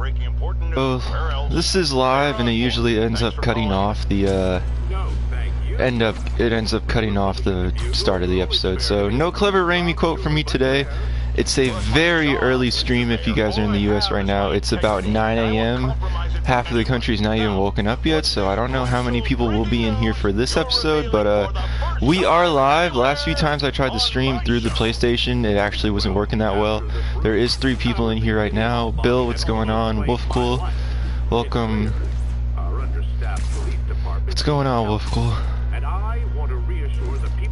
So this is live, and it usually ends up cutting off the it ends up cutting off the start of the episode. So no clever Raimi quote from me today. It's a very early stream if you guys are in the US right now. It's about 9 a.m. Half of the country's not even woken up yet, so I don't know how many people will be in here for this episode, but we are live. Last few times I tried to stream through the PlayStation, it actually wasn't working that well. There is 3 people in here right now. Bill, what's going on? Wolfcool, welcome. What's going on, Wolfcool?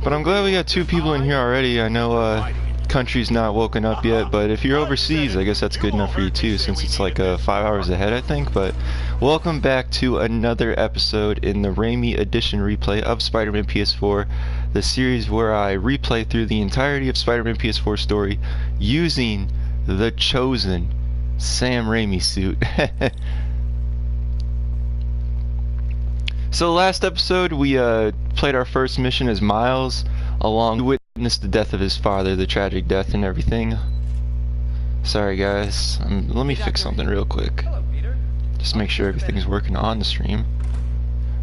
But I'm glad we got 2 people in here already. I know country's not woken up yet, but if you're overseas, I guess that's good enough for you too, since it's like 5 hours ahead, I think. But welcome back to another episode in the Raimi edition replay of Spider-Man PS4, the series where I replay through the entirety of Spider-Man PS4 story using the chosen Sam Raimi suit. So last episode we played our first mission as Miles, along with witnessed the death of his father, the tragic death and everything. Sorry guys, let me fix something real quick. Hello, Peter. Just make sure everything's working on the stream.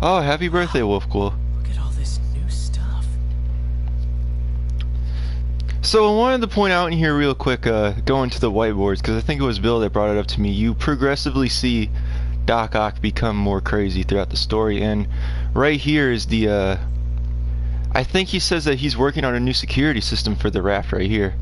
Oh, happy birthday, Wolfcool. Look at all this new stuff. So I wanted to point out in here real quick, going to the whiteboards, because I think it was Bill that brought it up to me. You progressively see Doc Ock become more crazy throughout the story, and right here is the I think he says that he's working on a new security system for the raft right here.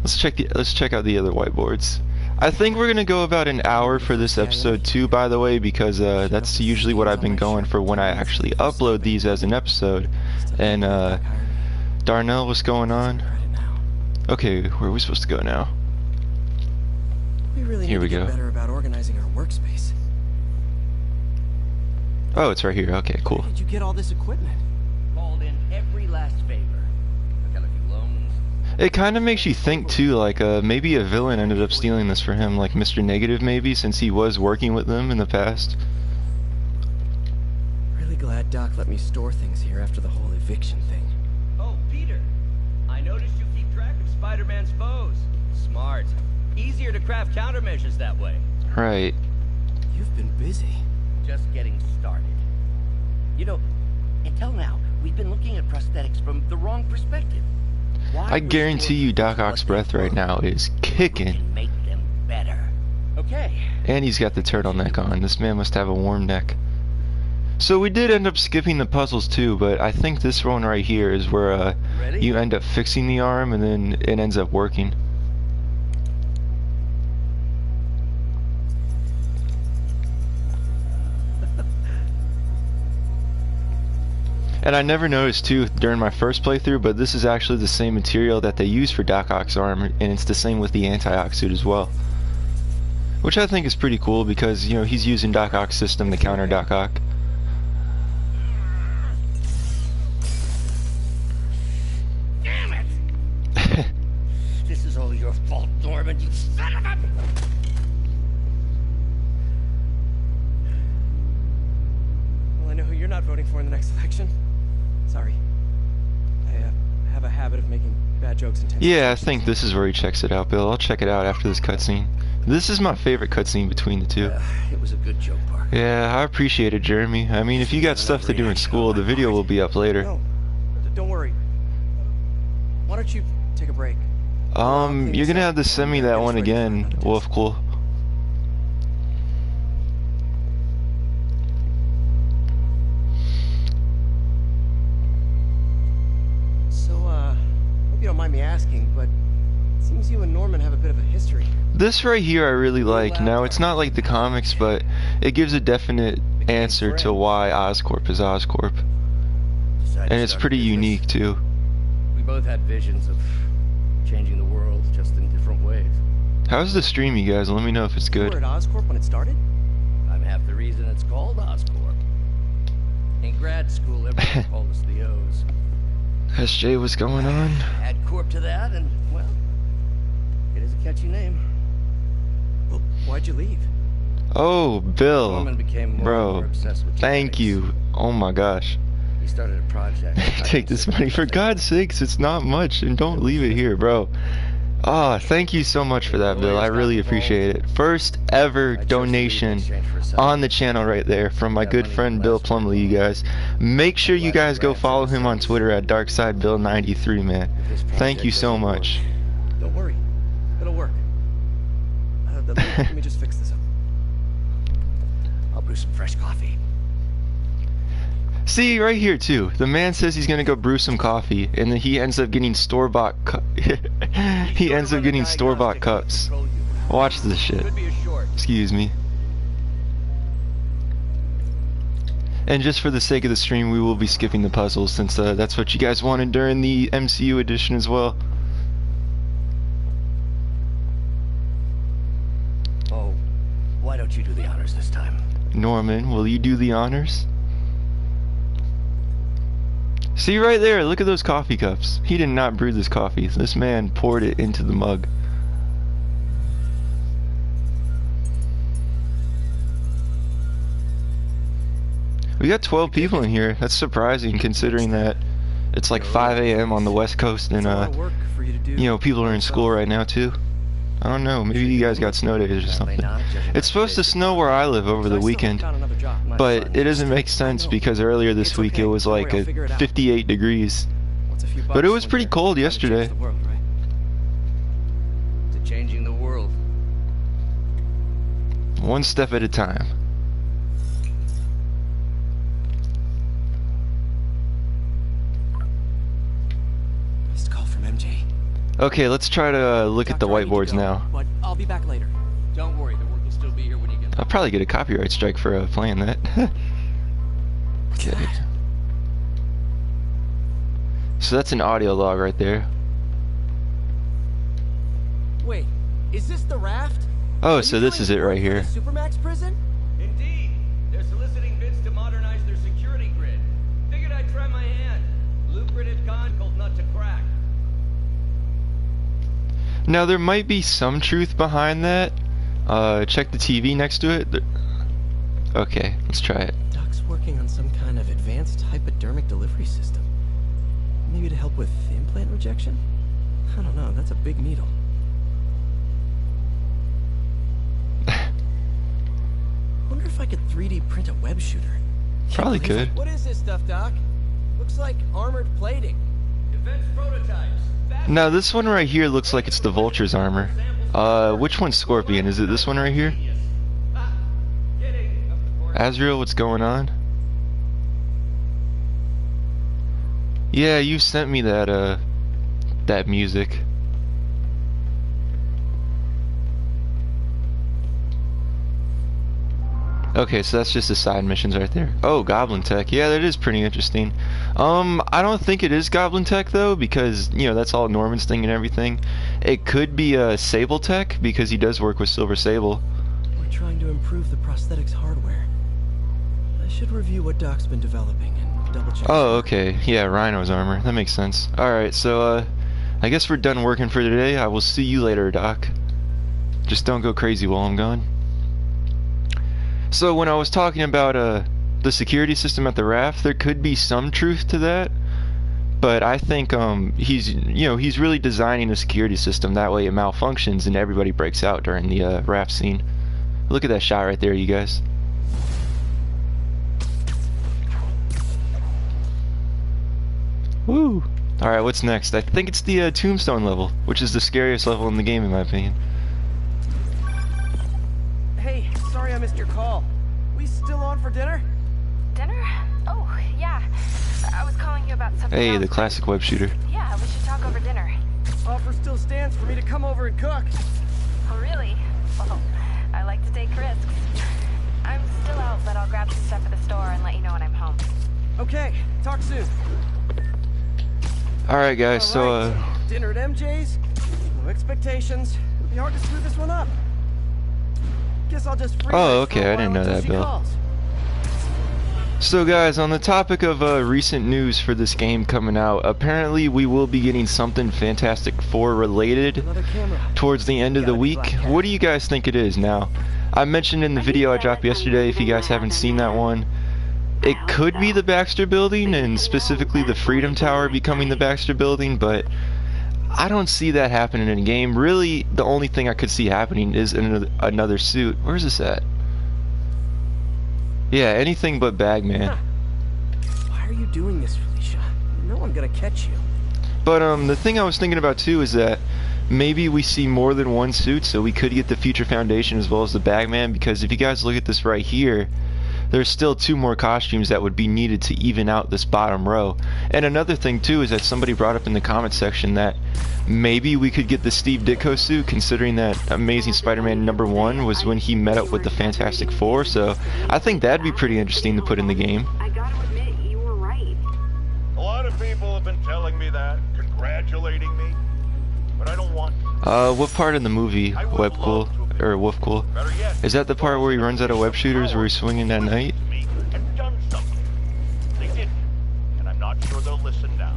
Let's check out the other whiteboards. I think we're gonna go about an hour for this episode too, by the way, because that's usually what I've been going for when I actually upload these as an episode. And Darnell, what's going on? Okay, where are we supposed to go now? We really Here need we to get go. better about organizing our workspace. Oh, it's right here. Okay, cool. Where did you get all this equipment? Called in every last favor. I got a few loans. It kind of makes you think too, like maybe a villain ended up stealing this for him, like Mr. Negative maybe, since he was working with them in the past. Really glad Doc let me store things here after the whole eviction thing. Oh, Peter. I noticed you keep track of Spider-Man's foes. Smart. Easier to craft countermeasures that way. Right. You've been busy. Just getting started. You know, until now, we've been looking at prosthetics from the wrong perspective. I guarantee you Doc Ock's breath right now is kicking. Can make them better. Okay. And he's got the turtleneck on. This man must have a warm neck. So we did end up skipping the puzzles too, but I think this one right here is where you end up fixing the arm and then it ends up working. And I never noticed too during my first playthrough, but this is actually the same material that they use for Doc Ock's arm, and it's the same with the anti-Ock suit as well. Which I think is pretty cool because, you know, he's using Doc Ock's system to counter Doc Ock. Damn it! This is all your fault, Norman, you son of a... Well, I know who you're not voting for in the next election. Sorry. I have a habit of making bad jokes intentionally. Yeah, I think this is where he checks it out, Bill. I'll check it out after this cutscene. This is my favorite cutscene between the two. It was a good joke, Parker. Yeah, I appreciate it, Jeremy. I mean, if you got stuff to do in school, the video will be up later. No, don't worry. Why don't you take a break? You're gonna have to send me that one again, Wolfcool. You don't mind me asking, but it seems you and Norman have a bit of a history. This right here I really like. Now, it's not like the comics, but it gives a definite answer to why Oscorp is Oscorp. And it's pretty unique, too. We both had visions of changing the world, just in different ways. How's the stream, you guys? Let me know if it's You were good. at Oscorp when it started? I'm half the reason it's called Oscorp. In grad school, everyone called us the O's. SJ, what's going on? Add Corp to that, and, well, it is a catchy name. Well, why'd you leave? Oh, Bill. Norman became more and more Bro, obsessed with thank genetics. you. Oh my gosh. He started a project. Take this money. For God's sakes, it's not much, and don't leave it here, bro. Oh, thank you so much for that, Bill. I really appreciate it. First ever donation on the channel right there from my good friend Bill Plumley, you guys. Make sure you guys go follow him on Twitter at DarksideBill93, man. Thank you so much. Don't worry. It'll work. Let me just fix this up. I'll brew some fresh coffee. See, right here too. The man says he's gonna go brew some coffee, and then he ends up getting store-bought he ends up getting store-bought cups. Watch this shit. Excuse me. And just for the sake of the stream, we will be skipping the puzzles, since that's what you guys wanted during the MCU edition as well. Oh, why don't you do the honors this time? Norman, will you do the honors? See right there, look at those coffee cups. He did not brew this coffee. This man poured it into the mug. We got 12 people in here. That's surprising considering that it's like 5 a.m. on the West Coast and you know, people are in school right now too. I don't know, maybe you guys got snow days or something. It's supposed to snow where I live over the weekend, but it doesn't make sense because earlier this week it was like 58 degrees. But it was pretty cold yesterday. To changing the world. One step at a time. Missed call from MJ. Okay, let's try to look at the whiteboards now. But I'll be back later. Don't worry, the work will still be here when you get I'll probably get a copyright strike for playing that. Okay. So that's an audio log right there. Wait, is this the raft? Oh, so this is it right here. Supermax prison? Indeed. They're soliciting bids to modernize their security grid. Figured I'd try my hand. Lucrative con, cold nut to crack. Now there might be some truth behind that. Check the TV next to it. Okay, let's try it. Doc's working on some kind of advanced hypodermic delivery system. Maybe to help with implant rejection? I don't know, that's a big needle. Wonder if I could 3D print a web shooter. Probably could. What is this stuff, Doc? Looks like armored plating. Defense prototypes. Now this one right here looks like it's the Vulture's armor. Which one's Scorpion? Is it this one right here? Azrael, what's going on? Yeah, you sent me that that music. Okay, so that's just the side missions right there. Oh, Goblin Tech. Yeah, that is pretty interesting. I don't think it is Goblin Tech though, because you know that's all Norman's thing and everything. It could be Sable Tech because he does work with Silver Sable. We're trying to improve the prosthetics hardware. I should review what Doc's been developing and double check. Oh, okay. Yeah, Rhino's armor. That makes sense. All right, so I guess we're done working for today. I will see you later, Doc. Just don't go crazy while I'm gone. So when I was talking about the security system at the raft, there could be some truth to that, but I think he's really designing a security system that way it malfunctions and everybody breaks out during the raft scene. Look at that shot right there, you guys. Woo! All right, what's next? I think it's the Tombstone level, which is the scariest level in the game in my opinion. Hey, sorry I missed your call. We still on for dinner? Dinner? Oh, yeah. I was calling you about something Hey, else. the classic web shooter. Yeah, we should talk over dinner. Offer still stands for me to come over and cook. Oh, really? Well, I like to take risks. I'm still out, but I'll grab some stuff at the store and let you know when I'm home. Okay, talk soon. Alright guys, so dinner at MJ's? No expectations. It'll be hard to screw this one up. Guess I'll just oh, okay, I didn't know that, Bill. So guys, on the topic of recent news for this game coming out, apparently we will be getting something Fantastic Four related towards the end of the week. What do you guys think it is now? I mentioned in the video I dropped yesterday, if you guys haven't seen that one, it could be the Baxter Building, and specifically the Freedom Tower becoming the Baxter Building, but I don't see that happening in a game. Really, the only thing I could see happening is another suit. Where's this at? Yeah, anything but Bagman. Why are you doing this, Felicia? You know I'm gonna catch you. But the thing I was thinking about too is that maybe we see more than one suit, so we could get the Future Foundation as well as the Bagman, because if you guys look at this right here, there's still 2 more costumes that would be needed to even out this bottom row. And another thing too is that somebody brought up in the comment section that maybe we could get the Steve Ditko suit, considering that Amazing Spider-Man #1 was when he met up with the Fantastic Four, so I think that'd be pretty interesting to put in the game. I gotta admit, you were right. A lot of people have been telling me that, congratulating me, but I don't want to. What part in the movie, Webcool, or Wolfcool? Is that the part where he runs out of web shooters where he's swinging that night? And done something. They didn't, and I'm not sure they'll listen now.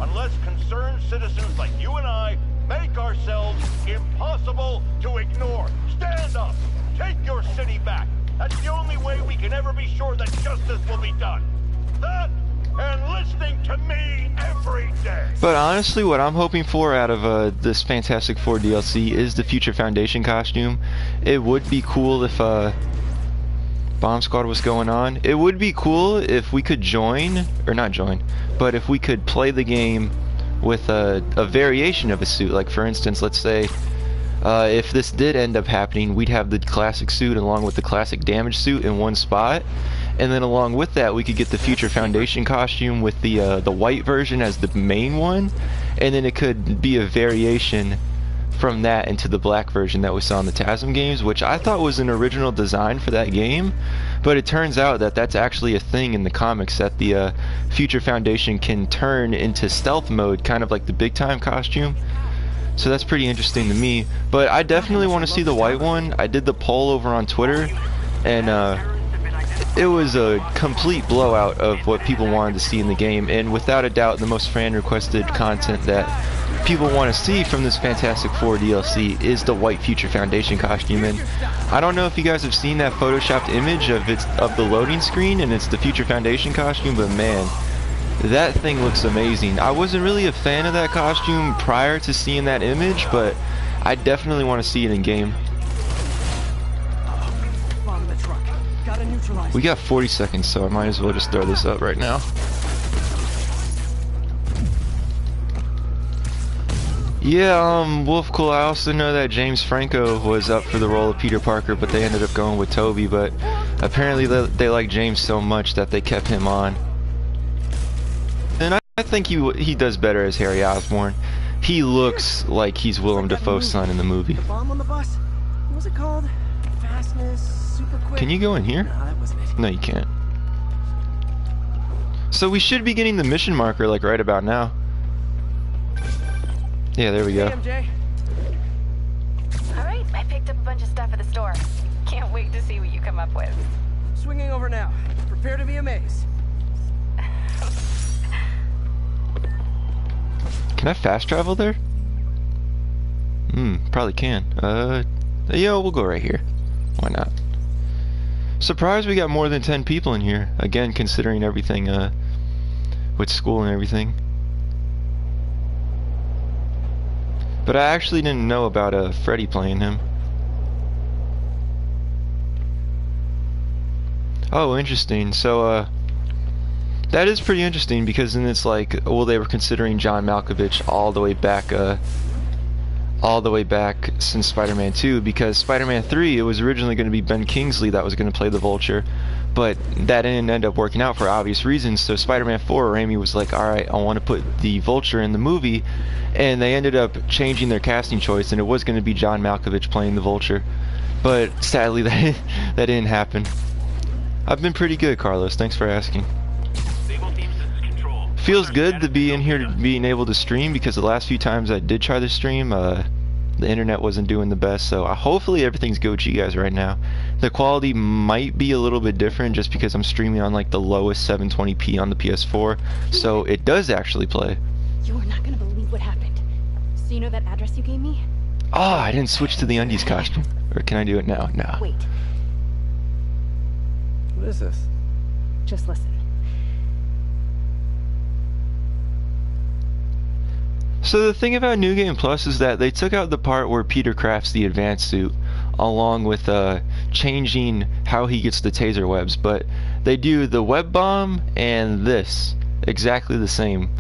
Unless concerned citizens like you and I make ourselves impossible to ignore. Stand up! Take your city back! That's the only way we can ever be sure that justice will be done. That and listening to me every day. But honestly, what I'm hoping for out of this Fantastic Four DLC is the Future Foundation costume. It would be cool if Bomb Squad was going on. It would be cool if we could join, or not join, but if we could play the game with a variation of a suit. Like for instance, let's say if this did end up happening, we'd have the classic suit along with the classic damage suit in one spot. And then along with that, we could get the Future Foundation costume with the white version as the main one, and then it could be a variation from that into the black version that we saw in the TASM games, which I thought was an original design for that game. But it turns out that that's actually a thing in the comics, that the Future Foundation can turn into stealth mode, kind of like the Big Time costume. So that's pretty interesting to me. But I definitely want to see the white one. I did the poll over on Twitter, and it was a complete blowout of what people wanted to see in the game, and without a doubt the most fan requested content that people want to see from this Fantastic Four DLC is the white Future Foundation costume. And I don't know if you guys have seen that photoshopped image of the loading screen, and it's the Future Foundation costume, but man, that thing looks amazing. I wasn't really a fan of that costume prior to seeing that image, but I definitely want to see it in game. We got 40 seconds, so I might as well just throw this up right now. Yeah, Wolfcool, I also know that James Franco was up for the role of Peter Parker, but they ended up going with Toby, but apparently they like James so much that they kept him on. And I think he does better as Harry Osborn. He looks like he's Willem Dafoe's son in the movie. The bomb on the bus? What was it called? Fastness, super quick. Can you go in here? No, that wasn't it. No, you can't. So we should be getting the mission marker like right about now. Yeah, there we go. Hey, MJ. Alright, I picked up a bunch of stuff at the store. Can't wait to see what you come up with. Swinging over now. Prepare to be amazed. Can I fast travel there? Probably can. Yeah, we'll go right here. Why not? Surprised we got more than 10 people in here. Again, considering everything, with school and everything. But I actually didn't know about, Freddy playing him. Oh, interesting. So, that is pretty interesting, because then it's like, well, they were considering John Malkovich all the way back since Spider-Man 2, because Spider-Man 3, it was originally going to be Ben Kingsley that was going to play the Vulture, but that didn't end up working out for obvious reasons. So Spider-Man 4, Raimi was like, alright, I want to put the Vulture in the movie, and they ended up changing their casting choice, and it was going to be John Malkovich playing the Vulture, but sadly that didn't happen. I've been pretty good, Carlos, thanks for asking. Feels good to be in here, being able to stream, because the last few times I did try to stream, the internet wasn't doing the best, so hopefully everything's good with you guys right now. The quality might be a little bit different just because I'm streaming on like the lowest 720p on the PS4, so it does actually play. You are not gonna believe what happened. So you know that address you gave me? Oh, I didn't switch to the undies costume. Or can I do it now? No. Wait, What is this? just listen. So the thing about New Game Plus is that they took out the part where Peter crafts the advanced suit, along with changing how he gets the taser webs, but they do the web bomb and this exactly the same.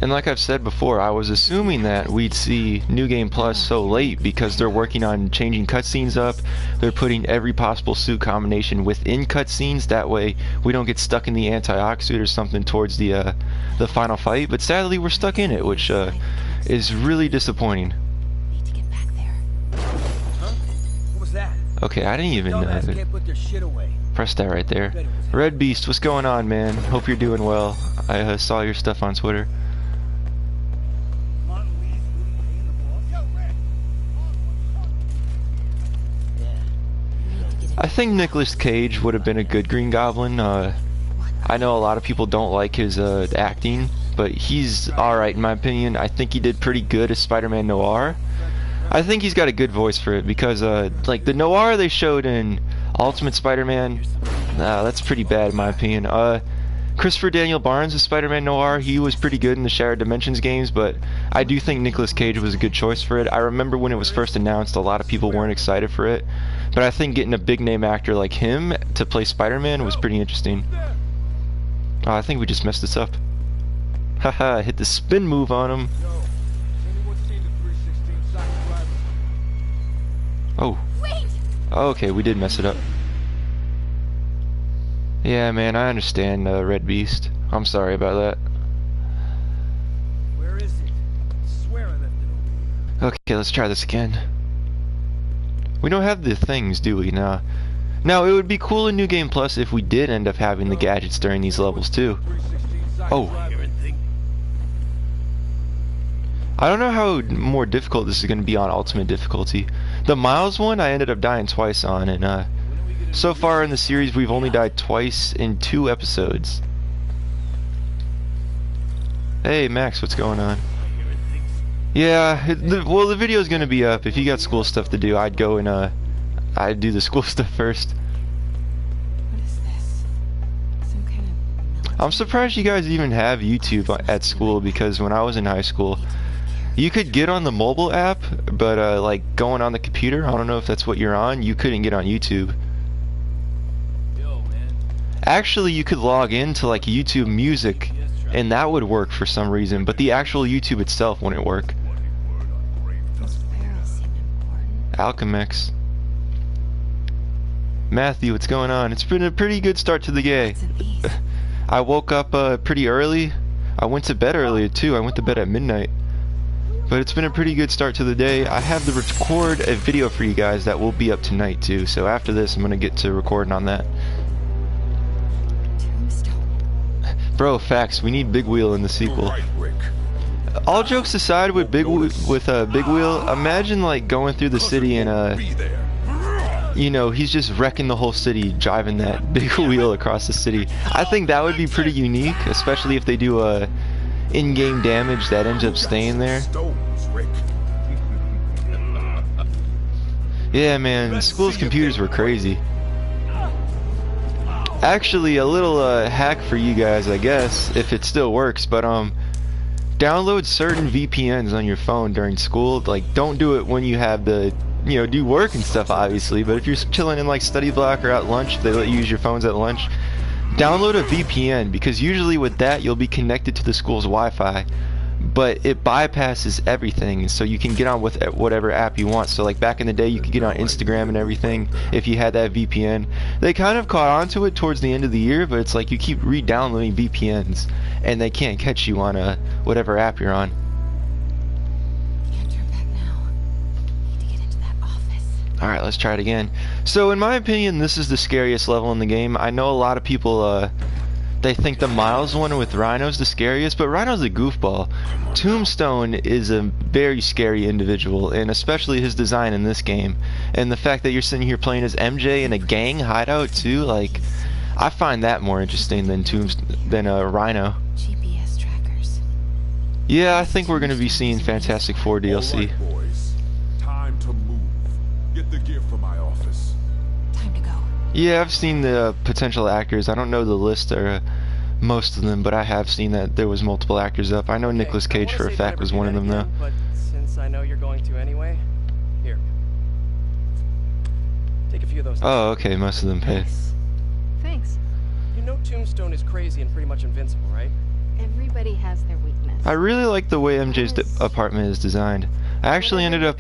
And like I've said before, I was assuming that we'd see New Game Plus so late because they're working on changing cutscenes up. They're putting every possible suit combination within cutscenes. That way we don't get stuck in the anti-ox suit or something towards the final fight. But sadly, we're stuck in it, which is really disappointing. Need to get back there. Huh? What was that? Okay, I didn't even Can't put their shit away. press that right there. Red Beast, what's going on, man? Hope you're doing well. I saw your stuff on Twitter. I think Nicolas Cage would have been a good Green Goblin. I know a lot of people don't like his acting, but he's alright in my opinion. I think he did pretty good as Spider-Man Noir. I think he's got a good voice for it because like the Noir they showed in Ultimate Spider-Man, that's pretty bad in my opinion. Christopher Daniel Barnes as Spider-Man Noir, he was pretty good in the Shattered Dimensions games, but I do think Nicolas Cage was a good choice for it. I remember when it was first announced, a lot of people weren't excited for it, but I think getting a big name actor like him to play Spider-Man was pretty interesting. Oh, I think we just messed this up. Haha, hit the spin move on him. Oh. Okay, we did mess it up. Yeah, man, I understand, Red Beast. I'm sorry about that. Where is it? I swear I left it over here. Okay, let's try this again. We don't have the things, do we? Now, it would be cool in New Game Plus if we did end up having the gadgets during these levels too. Oh. I don't know how more difficult this is going to be on Ultimate difficulty. The Miles one, I ended up dying twice on, and so far in the series we've only died twice in 2 episodes. Hey Max, what's going on? Yeah, well the video's gonna be up. If you got school stuff to do, I'd go and I'd do the school stuff first. What is this? Some kind of... I'm surprised you guys even have YouTube at school, because when I was in high school you could get on the mobile app, but like going on the computer, I don't know if that's what you're on, you couldn't get on YouTube. Actually, you could log into like YouTube Music and that would work for some reason, but the actual YouTube itself wouldn't work. Those barrels seem important. Alchemex. Matthew, what's going on? It's been a pretty good start to the day. What's in these? I woke up pretty early. I went to bed earlier too. I went to bed at midnight. But it's been a pretty good start to the day. I have to record a video for you guys that will be up tonight too. So after this, I'm gonna get to recording on that. Bro, facts. We need Big Wheel in the sequel. All jokes aside, with Big Wheel, imagine like going through the city and you know, he's just wrecking the whole city, driving that big wheel across the city. I think that would be pretty unique, especially if they do in-game damage that ends up staying there. Yeah, man, school's computers were crazy. Actually, a little hack for you guys, I guess, if it still works, but download certain VPNs on your phone during school. Like, don't do it when you have the, you know, do work and stuff, obviously, but if you're chilling in like study block or at lunch, if they let you use your phones at lunch, download a VPN, because usually with that you'll be connected to the school's Wi-Fi, but it bypasses everything, and so you can get on with whatever app you want. So like back in the day, you could get on Instagram and everything if you had that VPN. They kind of caught on to it towards the end of the year, but it's like you keep re-downloading VPNs and they can't catch you on whatever app you're on. Can't turn back now. Need to get into that office. Alright, let's try it again. So in my opinion, this is the scariest level in the game. I know a lot of people they think the Miles one with Rhino's the scariest, but Rhino's a goofball. Tombstone is a very scary individual, and especially his design in this game. And the fact that you're sitting here playing as MJ in a gang hideout too, like, I find that more interesting than Rhino. GPS trackers. Yeah, I think we're gonna be seeing Fantastic Four DLC. All right, boys. Time to move. Get the gear from my office. Time to go. Yeah, I've seen the potential actors. I don't know the list, most of them, but I have seen that there was multiple actors up. I know Nicolas Cage for a fact was one of them, though. But since I know you're going to anyway, here. Take a few of those. Oh, okay, most of them pay. Thanks. You know Tombstone is crazy and pretty much invincible, right? Everybody has their weakness. I really like the way MJ's apartment is designed. I actually ended up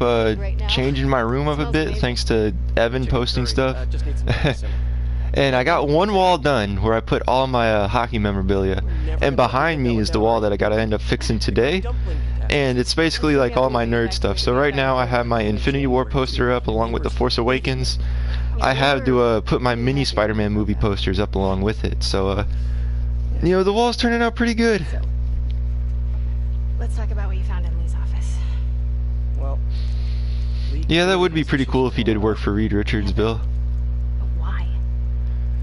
changing my room up a bit thanks to Evan posting stuff. Just need some medicine. And I got one wall done where I put all my hockey memorabilia, and behind me is the wall that I gotta end up fixing today, and it's basically like all my nerd stuff. So right now I have my Infinity War poster up along with the Force Awakens. I have to put my mini Spider-Man movie posters up along with it, so you know, the wall's turning out pretty good. So, let's talk about what you found in Lee's office. Well, Yeah, that would be pretty cool if he did work for Reed Richards, Bill. But why?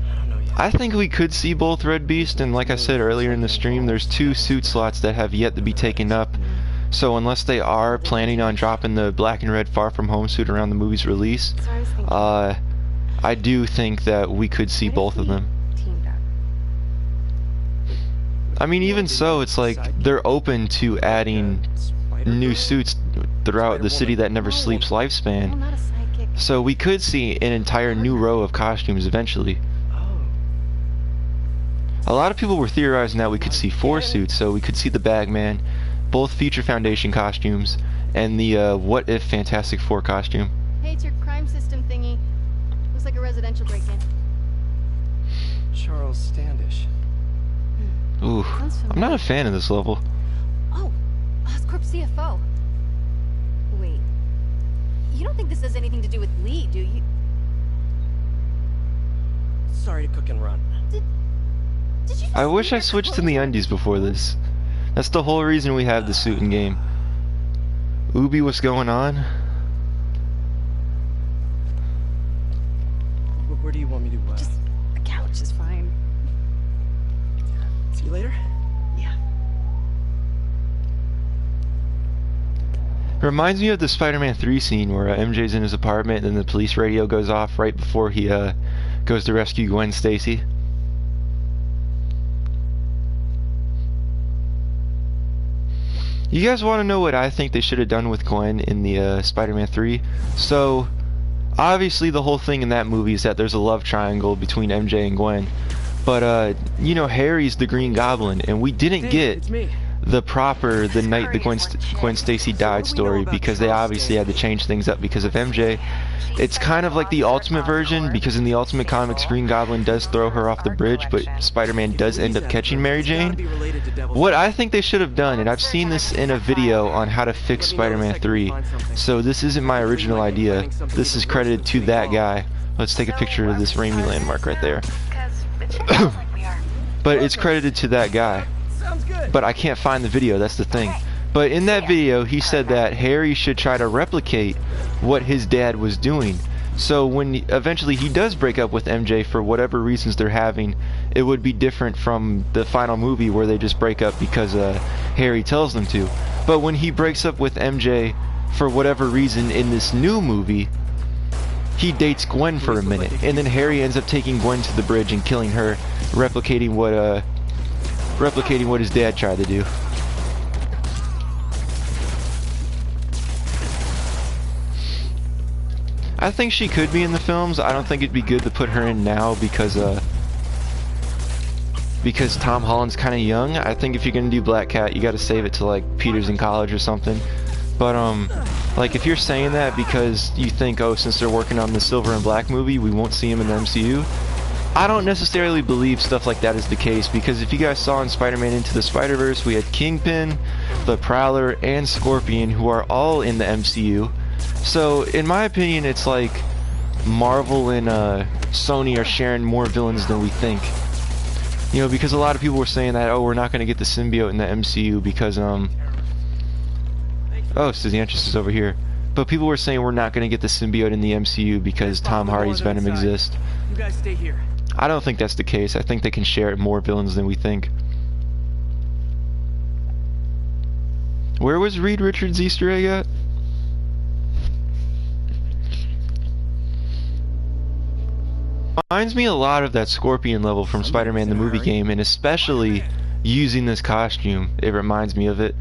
I don't know yet. I think we could see both Red Beast, and like I said earlier in the stream, there's 2 suit slots that have yet to be taken up. So unless they are planning on dropping the black and red Far From Home suit around the movie's release, So I was thinking, I do think that we could see both of them. teamed up. I mean, even so, it's like they're open to adding new suits throughout the City That Never Sleeps Well, lifespan. not a sidekick. So we could see an entire new row of costumes eventually. Oh. A lot of people were theorizing that we could see 4 suits, so we could see the Bagman, both Future Foundation costumes, and the What If Fantastic Four costume. Hey, it's your crime system thingy. Looks like a residential break-in. Charles Standish. Ooh, Sounds I'm not a fan of this level. Oh, Oscorp CFO. Wait. You don't think this has anything to do with Lee, do you? Sorry to cook and run. Did you just I wish leave I your switched to clothes the on? undies before this. That's the whole reason we have the suit in game. Ubi, what's going on? Where do you want me to, Just a couch is fine. see you later? Yeah. Reminds me of the Spider-Man 3 scene where MJ's in his apartment and the police radio goes off right before he goes to rescue Gwen Stacy. You guys want to know what I think they should have done with Gwen in the Spider-Man 3? So, obviously the whole thing in that movie is that there's a love triangle between MJ and Gwen. But, you know, Harry's the Green Goblin, and we didn't get It's me. the proper the night the Gwen Stacy died story because they obviously had to change things up because of MJ. It's kind of like the Ultimate version, because in the Ultimate Comics Green Goblin does throw her off the bridge, but Spider-Man does end up catching Mary Jane. What I think they should have done, and I've seen this in a video on how to fix Spider-Man 3, so this isn't my original idea, this is credited to that guy. Let's take a picture of this Raimi landmark right there. But it's credited to that guy. Sounds good. But I can't find the video, that's the thing. But in that video, he said that Harry should try to replicate what his dad was doing. So when eventually he does break up with MJ for whatever reasons they're having, it would be different from the final movie where they just break up because Harry tells them to. But when he breaks up with MJ for whatever reason in this new movie, he dates Gwen for a minute, and then Harry ends up taking Gwen to the bridge and killing her, replicating what his dad tried to do. I think she could be in the films. I don't think it'd be good to put her in now because Tom Holland's kind of young. I think if you're gonna do Black Cat, you gotta save it to like Peter's in college or something. But like if you're saying that because you think, oh, since they're working on the Silver and Black movie, we won't see him in the MCU. I don't necessarily believe stuff like that is the case, because if you guys saw in Spider-Man Into the Spider-Verse, we had Kingpin, the Prowler, and Scorpion, who are all in the MCU. So, in my opinion, it's like Marvel and Sony are sharing more villains than we think. You know, because a lot of people were saying that, oh, we're not going to get the symbiote in the MCU because, oh, Stasianchus is over here. But people were saying we're not going to get the symbiote in the MCU because Tom Hardy's Venom exists. You guys stay here. I don't think that's the case. I think they can share more villains than we think. Where was Reed Richards' Easter egg at? reminds me a lot of that Scorpion level from Spider-Man the movie game, and especially using this costume, it reminds me of it.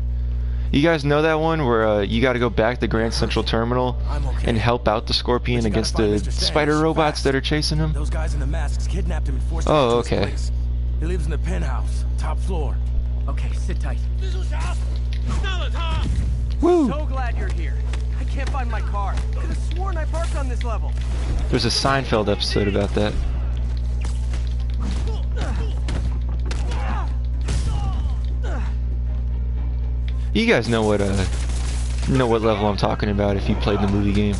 You guys know that one where you gotta go back to Grand Central Terminal and help out the Scorpion against the spider robots that are chasing him? Those guys in the masks kidnapped him and forced him Oh, to okay. his place. He lives in the penthouse, top floor. Okay, sit tight. Woo! So glad you're here. I can't find my car. Could have sworn I parked on this level. There's a Seinfeld episode about that. You guys know what level I'm talking about if you played the movie game.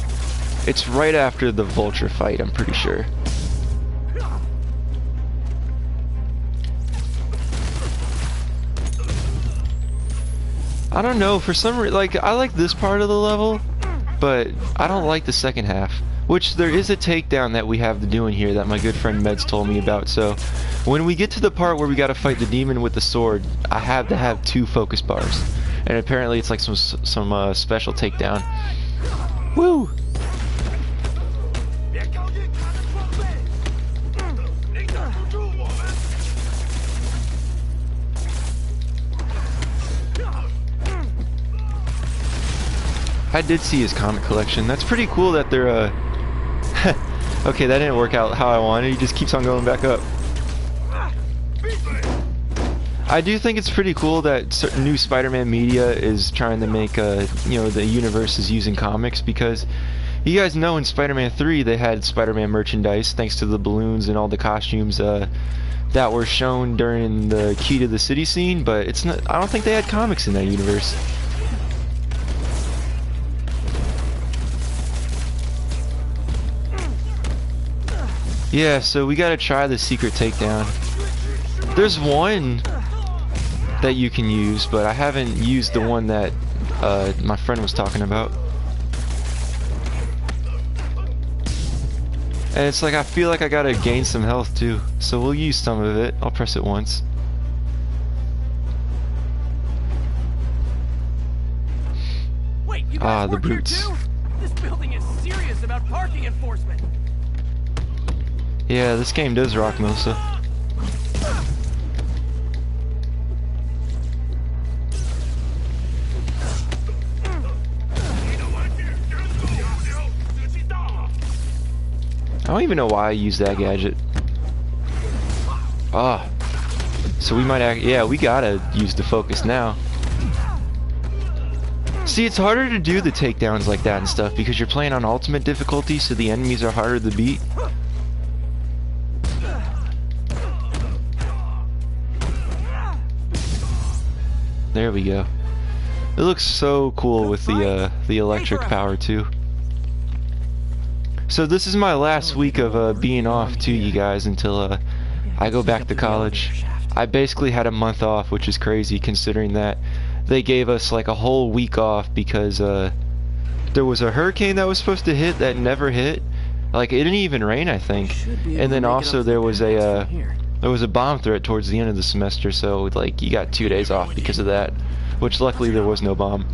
It's right after the Vulture fight, I'm pretty sure. I don't know, for some reason, like, I like this part of the level, but I don't like the second half. Which, there is a takedown that we have to do in here that my good friend Meds told me about, so when we get to the part where we gotta fight the demon with the sword, I have to have 2 focus bars. And apparently it's like some special takedown. Woo! I did see his comic collection. That's pretty cool that they're okay, that didn't work out how I wanted. He just keeps on going back up. I do think it's pretty cool that new Spider-Man media is trying to make you know, the universe is using comics, because you guys know in Spider-Man 3 they had Spider-Man merchandise thanks to the balloons and all the costumes that were shown during the Key to the City scene, but it's not, I don't think they had comics in that universe. Yeah, so we gotta try the secret takedown. There's one that you can use, but I haven't used the one that my friend was talking about. And it's like, I feel like I gotta gain some health too, so we'll use some of it. I'll press it once. Wait, you guys The work here brutes. too? This building is serious about parking enforcement. Yeah, this game does rock, Melissa. I don't even know why I use that gadget. Ah. So we might yeah, we gotta use the focus now. See, it's harder to do the takedowns like that and stuff because you're playing on ultimate difficulty, so the enemies are harder to beat. There we go. It looks so cool with the electric power too. So this is my last week of being off too, you guys, until I go back to college. I basically had a month off, which is crazy considering that they gave us like a whole week off because there was a hurricane that was supposed to hit that never hit. Like, it didn't even rain, I think. And then also there was a bomb threat towards the end of the semester, so like you got 2 days off because of that, which luckily there was no bomb.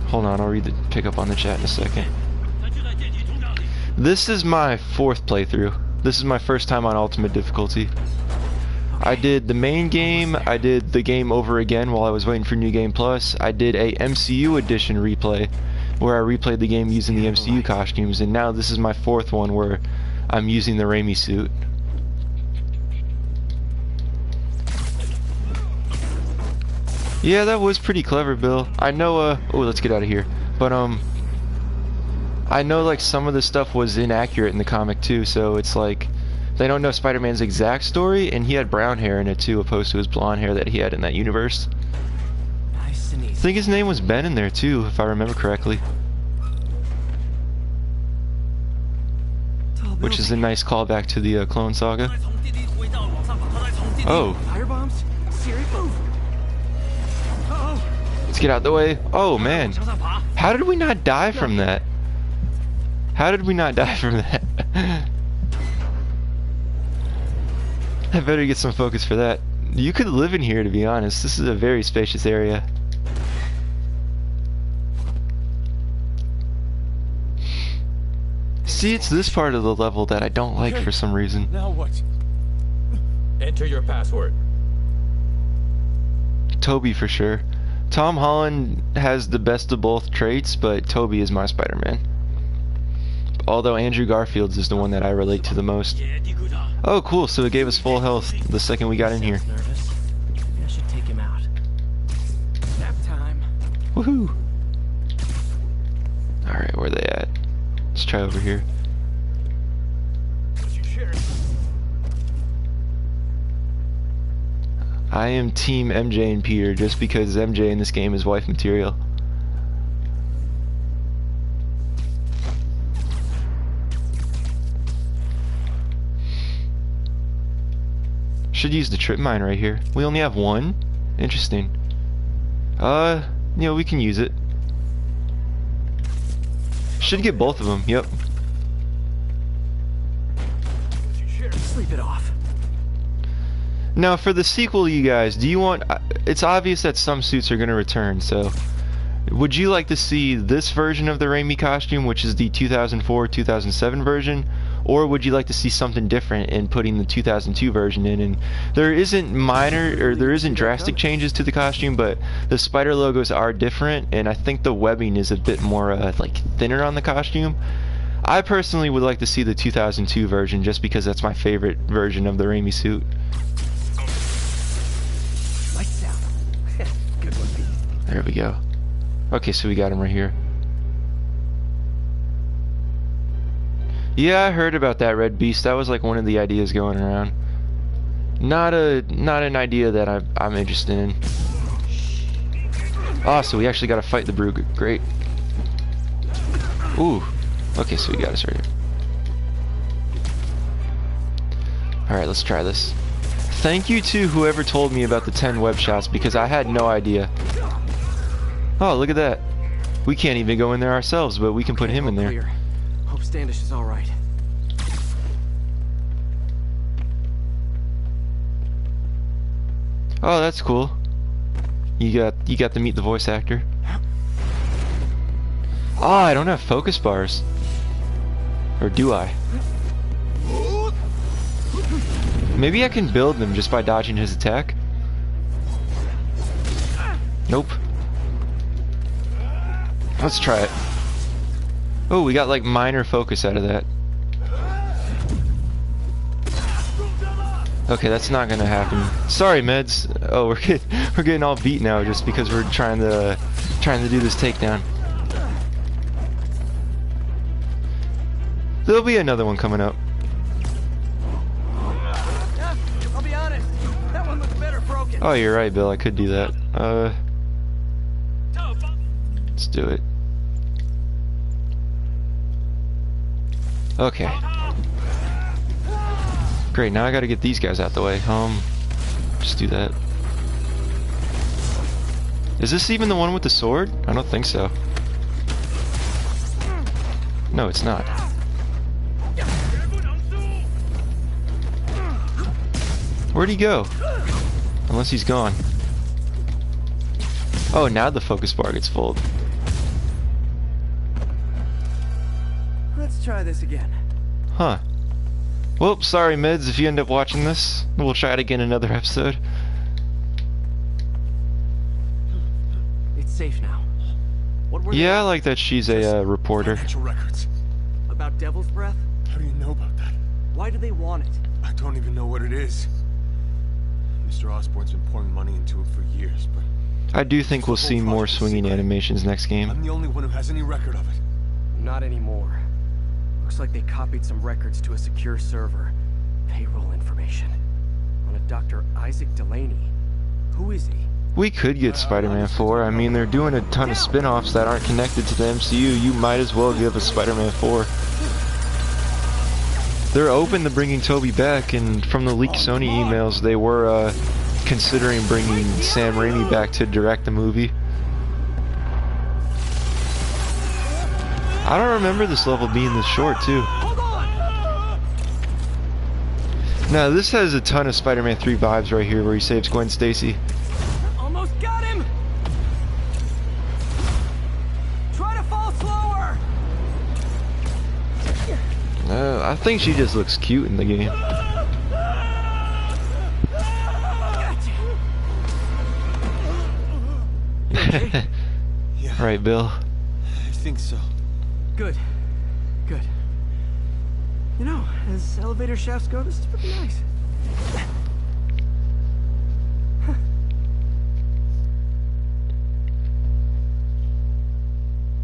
Hold on, I'll read the pickup on the chat in a second. This is my 4th playthrough. This is my first time on ultimate difficulty. I did the main game, I did the game over again while I was waiting for New Game Plus. I did a MCU edition replay where I replayed the game using the MCU costumes, and now this is my 4th one where I'm using the Raimi suit. Yeah, that was pretty clever, Bill. I know, oh, let's get out of here. But, I know, like, some of the stuff was inaccurate in the comic, too, so it's like, they don't know Spider-Man's exact story, and he had brown hair in it, too, opposed to his blonde hair that he had in that universe. Nice and easy. I think his name was Ben in there, too, if I remember correctly. Which is a nice callback to the Clone Saga. Oh. Firebombs? Siri, move. Let's get out the way. Oh, man. How did we not die from that? How did we not die from that? I better get some focus for that. You could live in here, to be honest. This is a very spacious area. See, it's this part of the level that I don't like for some reason. Now what? Enter your password. Toby for sure. Tom Holland has the best of both traits, but Toby is my Spider-Man. Although Andrew Garfield's is the one that I relate to the most. Oh, cool, so it gave us full health the second we got in here. Nervous. Maybe I should take him out. Nap time. Woohoo! Alright, where are they at? Let's try over here. I am team MJ and Peter just because MJ in this game is wife material. Should use the trip mine right here. We only have one? Interesting. We can use it. Should get both of them, yep. Sleep it off. Now for the sequel, you guys, do you want... It's obvious that some suits are going to return, so... Would you like to see this version of the Raimi costume, which is the 2004-2007 version? Or would you like to see something different in putting the 2002 version in? And there isn't drastic changes to the costume, but the spider logos are different, and I think the webbing is a bit more like thinner on the costume. I personally would like to see the 2002 version just because that's my favorite version of the Raimi suit. Lights out. Good one, Pete. There we go. Okay, so we got him right here. Yeah, I heard about that Red Beast. That was like one of the ideas going around. Not an idea that I'm interested in. Ah, so we actually got to fight the Brugger. Great. Ooh. Okay, so we got us right here. Alright, let's try this. Thank you to whoever told me about the 10 web shots because I had no idea. Oh, look at that. We can't even go in there ourselves, but we can put him in there. Clear. Hope Standish is all right. Oh, that's cool. You got to meet the voice actor. Oh, I don't have focus bars. Or do I? Maybe I can build them just by dodging his attack. Nope. Let's try it. Oh, we got like minor focus out of that. Okay, that's not gonna happen. Sorry, meds. Oh, we're getting all beat now just because we're trying to do this takedown. There'll be another one coming up. I'll be honest. That one looks better broken. Oh, you're right, Bill. I could do that. Let's do it. Okay. Great, now I gotta get these guys out the way. Just do that. Is this even the one with the sword? I don't think so. No, it's not. Where'd he go? Unless he's gone. Oh, now the focus bar gets full. Let's try this again. Huh. Well, sorry, Mids, if you end up watching this. We'll try it again another episode. It's safe now. What were Yeah, I they? like that she's a reporter. Financial records. About Devil's Breath? How do you know about that? Why do they want it? I don't even know what it is. Mr. Osborn's been pouring money into it for years, but I do think we'll see more swinging animations next game. I'm the only one who has any record of it. Not anymore. Looks like they copied some records to a secure server. Payroll information. On a Dr. Isaac Delaney. Who is he? We could get Spider-Man 4. I mean, they're doing a ton of spin-offs that aren't connected to the MCU. You might as well give us Spider-Man 4. They're open to bringing Toby back, and from the leaked Sony emails, they were considering bringing Sam Raimi back to direct the movie. I don't remember this level being this short, too. Now, this has a ton of Spider-Man 3 vibes right here, where he saves Gwen Stacy. Almost got him! Try to fall slower! I think she just looks cute in the game. Okay? Yeah, Right, Bill? I think so. Good. Good. You know, as elevator shafts go, this is pretty nice.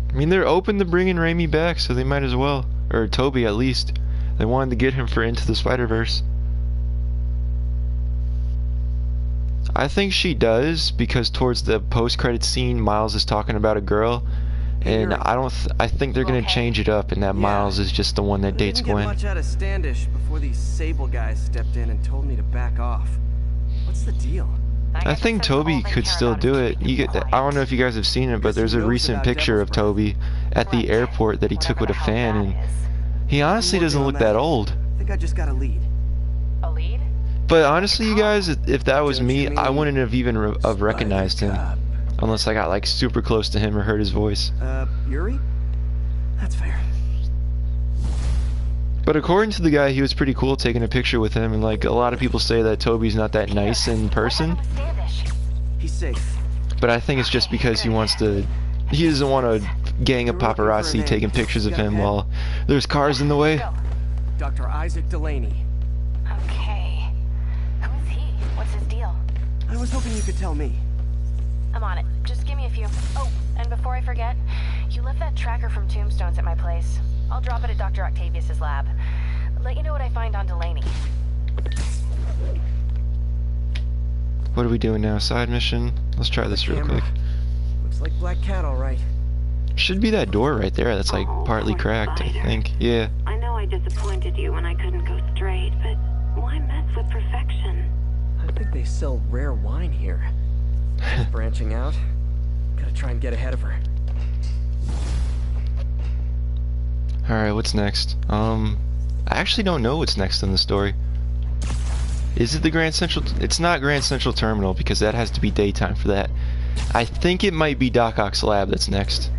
I mean, they're open to bringing Raimi back, so they might as well. Or Toby, at least. They wanted to get him for Into the Spider-Verse. I think she does, because towards the post-credit scene, Miles is talking about a girl, and I think they're gonna change it up, and that Miles is just the one that dates Gwen. I didn't get much out of Standish before these Sable guys stepped in and told me to back off. What's the deal? I think Toby could still do it. I don't know if you guys have seen it, but there's a recent picture of Toby at the airport that he took with a fan, and he honestly doesn't look that old. I think I just got a lead. A lead? But honestly, you guys, if that was me, I wouldn't have even recognized him. Unless I got like super close to him or heard his voice. Yuri? That's fair. But according to the guy, he was pretty cool taking a picture with him, and like a lot of people say that Toby's not that nice in person. He's safe. But I think it's just because he doesn't want a gang of paparazzi taking pictures of him while there's cars in the way. Dr. Isaac Delaney. Okay. Who is he? What's his deal? I was hoping you could tell me. I'm on it. Just give me a few. Oh, and before I forget, you left that tracker from Tombstones at my place. I'll drop it at Dr. Octavius's lab. Let you know what I find on Delaney. What are we doing now? Side mission? Let's try this real quick. Looks like Black Cat, all right. Should be that door right there that's like partly cracked, I think. Yeah. I know I disappointed you when I couldn't go straight, but why mess with perfection? I think they sell rare wine here. She's branching out. Gotta try and get ahead of her. Alright, what's next? I actually don't know what's next in the story. Is it the Grand Central? It's not Grand Central Terminal, because that has to be daytime for that. I think it might be Doc Ock's lab that's next.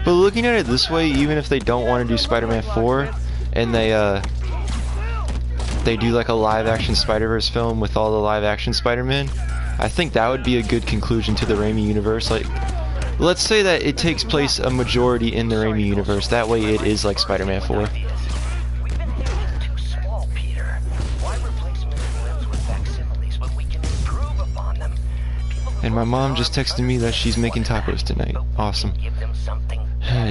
But looking at it this way, even if they don't want to do Spider-Man 4, and they do like a live-action Spider-Verse film with all the live-action Spider-Man, I think that would be a good conclusion to the Raimi universe. Like, let's say that it takes place a majority in the Raimi universe. That way, it is like Spider-Man 4. And my mom just texted me that she's making tacos tonight. Awesome.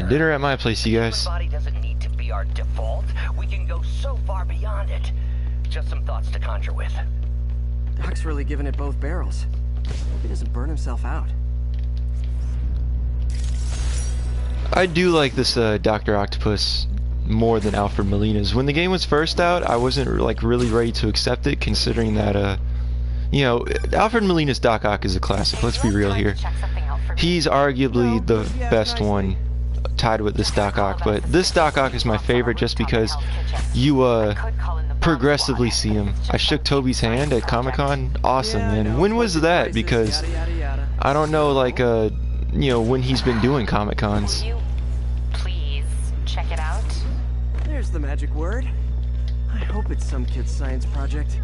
Dinner at my place, you guys. Doesn't need to be our default. We can go so far beyond it. Just some thoughts to conjure with. Doc's really giving it both barrels. Hope he doesn't burn himself out. I do like this Dr. Octopus more than Alfred Molina's. When the game was first out, I wasn't like really ready to accept it, considering that you know, Alfred Molina's Doc Ock is a classic. Let's be real here. He's arguably the best one tied with this Doc Ock, but this Doc Ock is my favorite just because you progressively see him. I shook Toby's hand at Comic-Con. Awesome, man. When was that? Because I don't know, like, you know, when he's been doing Comic-Cons. Please check it out. There's the magic word. I hope it's some kid's science project.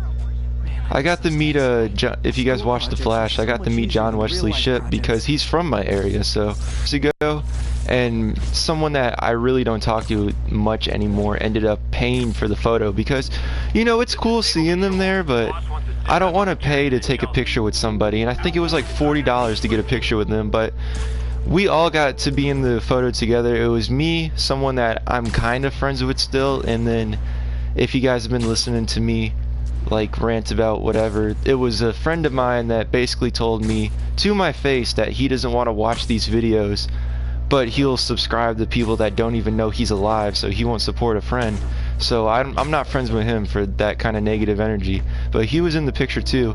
I got to meet if you guys watched The Flash, I got to meet John Wesley Shipp because he's from my area, so years ago, and someone that I really don't talk to much anymore ended up paying for the photo because, you know, it's cool seeing them there, but I don't want to pay to take a picture with somebody, and I think it was like $40 to get a picture with them, but we all got to be in the photo together. It was me, someone that I'm kind of friends with still, and then if you guys have been listening to me like rant about whatever, it was a friend of mine that basically told me to my face that he doesn't want to watch these videos, but he'll subscribe to people that don't even know he's alive, so he won't support a friend. So I'm not friends with him for that kind of negative energy, but he was in the picture too.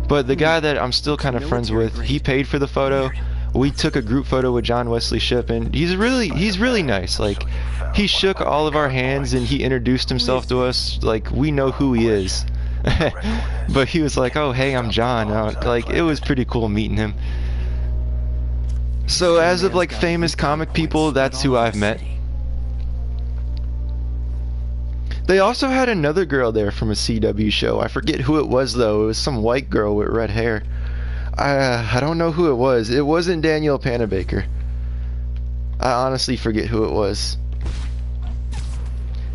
But the guy that I'm still kind of friends with, he paid for the photo. We took a group photo with John Wesley Shipp, and he's really nice. Like, he shook all of our hands and he introduced himself to us. Like, we know who he is. But he was like, "Oh, hey, I'm John." Like, it was pretty cool meeting him. So as of like famous comic people, that's who I've met. They also had another girl there from a CW show. I forget who it was though. It was some white girl with red hair. I don't know who it was. It wasn't Danielle Panabaker. I honestly forget who it was.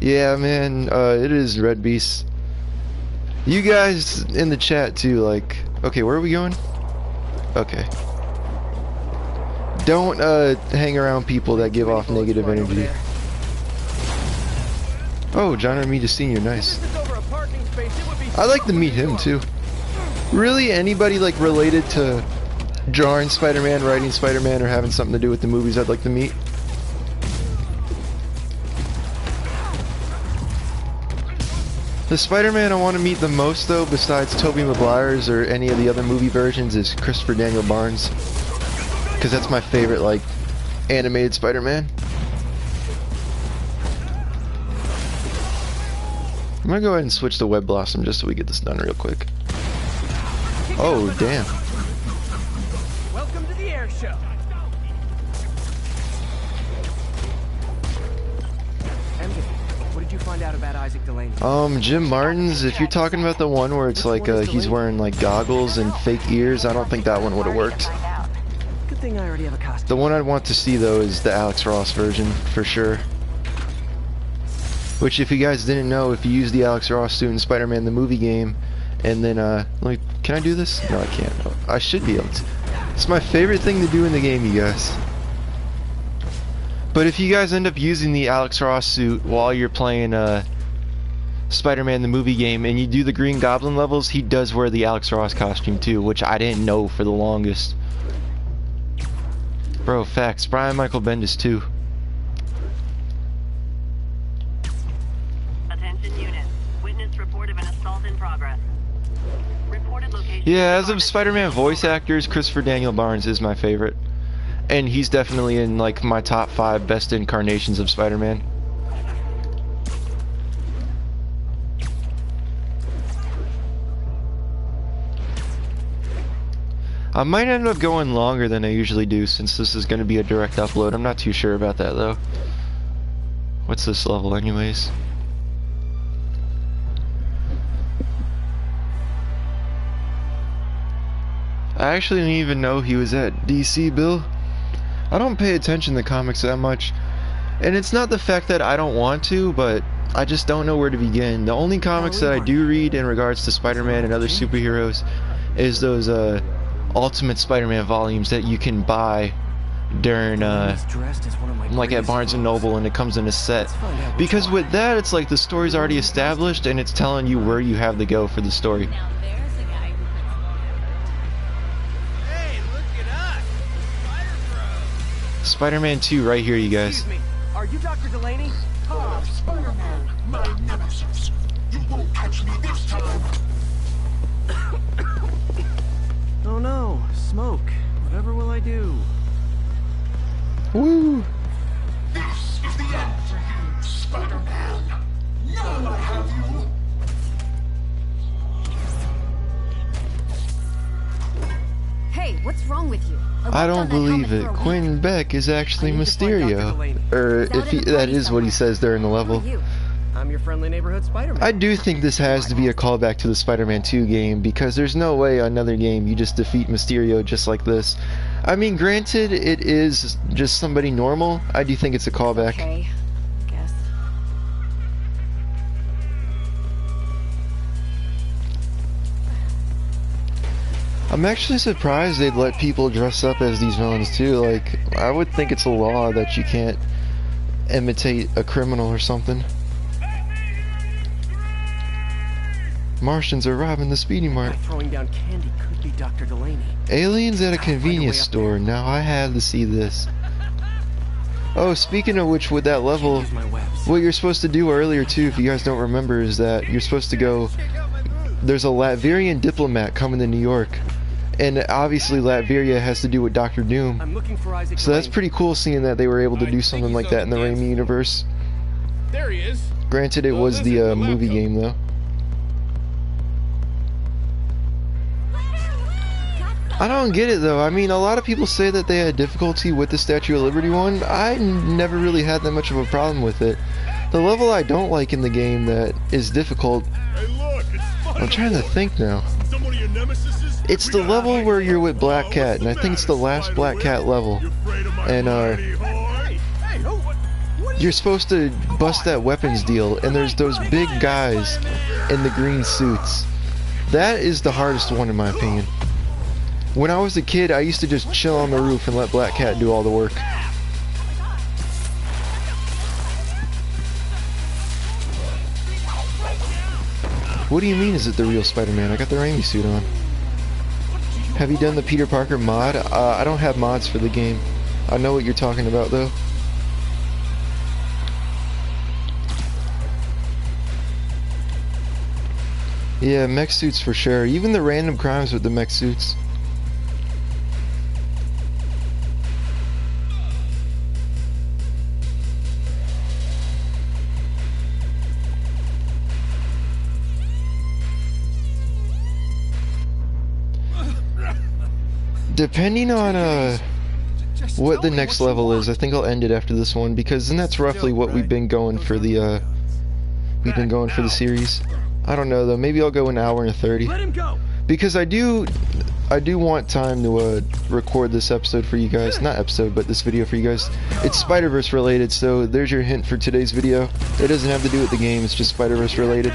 Yeah, man, it is Red Beast. You guys in the chat too, like, okay, where are we going? Okay. Don't hang around people that give off negative energy. Oh, John Romita Sr., nice. I'd like to meet him too. Really, anybody like related to drawing Spider-Man, writing Spider-Man, or having something to do with the movies I'd like to meet? The Spider-Man I want to meet the most though, besides Tobey Maguire's or any of the other movie versions, is Christopher Daniel Barnes. Because that's my favorite, like, animated Spider-Man. I'm gonna go ahead and switch to Web Blossom just so we get this done real quick. Oh, damn. Welcome to the air show. MJ, what did you find out about Isaac Delaney? Jim Martin's, if you're talking about the one where it's like, he's wearing like goggles and fake ears, I don't think that one would have worked. Good thing I already have a costume. The one I'd want to see though is the Alex Ross version, for sure. Which, if you guys didn't know, if you use the Alex Ross suit in Spider-Man the movie game, and then, can I do this? No, I can't. I should be able to. It's my favorite thing to do in the game, you guys. But if you guys end up using the Alex Ross suit while you're playing, Spider-Man the movie game, and you do the Green Goblin levels, he does wear the Alex Ross costume too, which I didn't know for the longest. Bro, facts. Brian Michael Bendis too. Yeah, as of Spider-Man voice actors, Christopher Daniel Barnes is my favorite. And he's definitely in, like, my top 5 best incarnations of Spider-Man. I might end up going longer than I usually do since this is going to be a direct upload. I'm not too sure about that, though. What's this level, anyways? I actually didn't even know he was at DC, Bill. I don't pay attention to comics that much. And it's not the fact that I don't want to, but I just don't know where to begin. The only comics that I do read in regards to Spider-Man and other superheroes is those Ultimate Spider-Man volumes that you can buy during like at Barnes & Noble, and it comes in a set. Because with that, it's like the story's already established and it's telling you where you have to go for the story. Spider-Man 2 right here, you guys. Excuse me, are you Dr. Delaney? Spider-Man, my nemesis. You won't catch me this time. Oh no, smoke. Whatever will I do? Woo! This is the end for you, Spider-Man. Now I have you. Hey, what's wrong with you? I don't believe it. Quentin Beck is actually Mysterio. Or if that is what he says during the level. I'm your friendly neighborhood Spider-Man. I do think this has to be a callback to the Spider-Man 2 game, because there's no way another game you just defeat Mysterio just like this. I mean, granted, it is just somebody normal. I do think it's a callback. Okay, I guess. I'm actually surprised they'd let people dress up as these villains too. Like, I would think it's a law that you can't imitate a criminal or something. Martians are robbing the Speedy Mart. Throwing down candy could be Dr. Delaney. Aliens at a convenience store. Now I have to see this. Oh, speaking of which, with that level, what you're supposed to do earlier too, if you guys don't remember, is that you're supposed to go... There's a Latvian diplomat coming to New York. And obviously Latveria has to do with Doctor Doom. I'm looking for Isaac So that's Delaney. pretty cool seeing that they were able to do something like that in the Raimi universe. There he is. Granted, it was the movie game though. I don't get it though. I mean, a lot of people say that they had difficulty with the Statue of Liberty one. I never really had that much of a problem with it. The level I don't like in the game that is difficult, I'm trying to think now. It's the level where you're with Black Cat, and I think it's the last Black Cat level. And you're supposed to bust that weapons deal, and there's those big guys in the green suits. That is the hardest one in my opinion. When I was a kid, I used to just chill on the roof and let Black Cat do all the work. What do you mean, is it the real Spider-Man? I got the Raimi suit on. Have you done the Peter Parker mod? I don't have mods for the game. I know what you're talking about, though. Yeah, mech suits for sure. Even the random crimes with the mech suits. Depending on what the next level is, I think I'll end it after this one, because then that's roughly what we've been going for the series. I don't know though, maybe I'll go an hour and 30. Because I do want time to record this episode for you guys. Not episode, but this video for you guys. It's Spider-Verse related, so there's your hint for today's video. It doesn't have to do with the game, it's just Spider-Verse related.